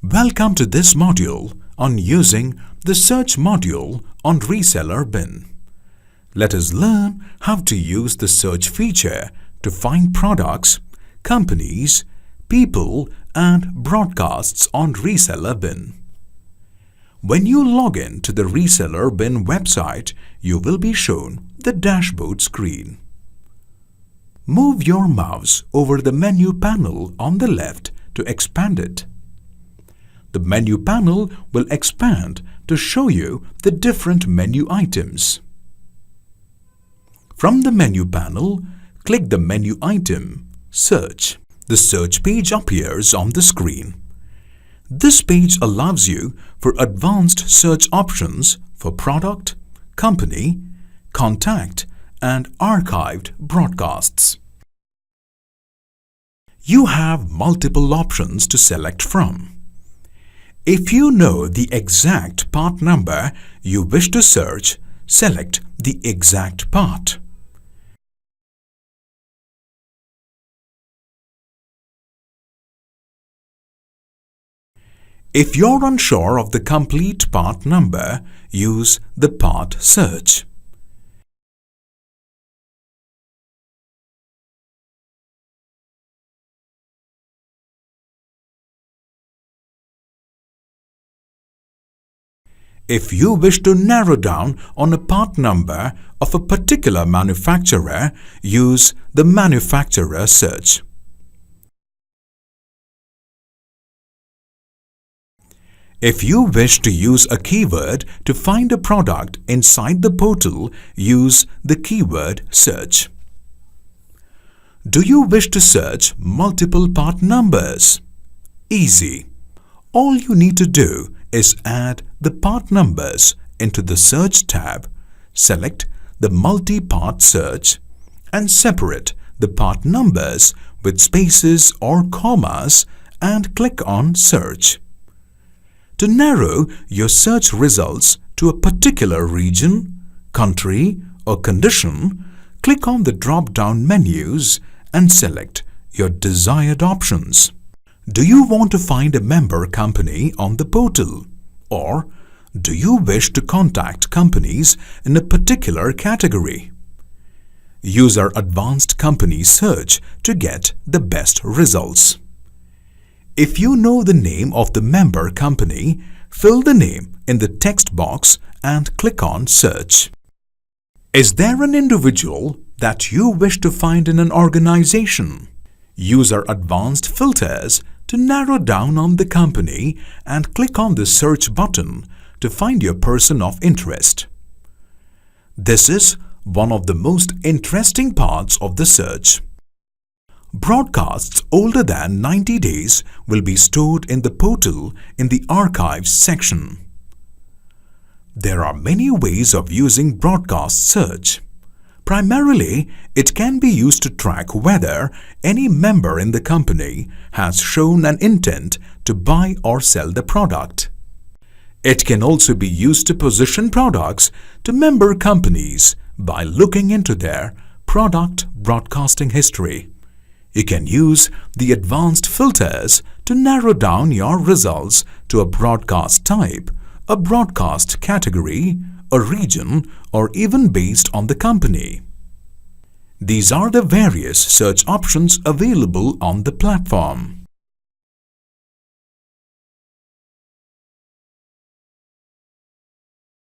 Welcome to this module on using the search module on ResellerBin. Let us learn how to use the search feature to find products, companies, people and broadcasts on ResellerBin. When you log in to the ResellerBin website, you will be shown the dashboard screen. Move your mouse over the menu panel on the left to expand it. The menu panel will expand to show you the different menu items. From the menu panel, click the menu item Search. The search page appears on the screen. This page allows you for advanced search options for product, company, contact, and archived broadcasts. You have multiple options to select from. If you know the exact part number you wish to search, select the exact part. If you're unsure of the complete part number, use the part search. If you wish to narrow down on a part number of a particular manufacturer, use the manufacturer search. If you wish to use a keyword to find a product inside the portal, use the keyword search. Do you wish to search multiple part numbers? Easy. All you need to do is add the part numbers into the Search tab, select the multi-part search, and separate the part numbers with spaces or commas and click on Search. To narrow your search results to a particular region, country, or condition, click on the drop-down menus and select your desired options. Do you want to find a member company on the portal? Or do you wish to contact companies in a particular category? Use our advanced company search to get the best results. If you know the name of the member company, fill the name in the text box and click on Search. Is there an individual that you wish to find in an organization? Use our advanced filters to narrow down on the company and click on the Search button to find your person of interest. This is one of the most interesting parts of the search. Broadcasts older than 90 days will be stored in the portal in the Archives section. There are many ways of using broadcast search. Primarily, it can be used to track whether any member in the company has shown an intent to buy or sell the product. It can also be used to position products to member companies by looking into their product broadcasting history. You can use the advanced filters to narrow down your results to a broadcast type, a broadcast category, a region, or even based on the company. These are the various search options available on the platform.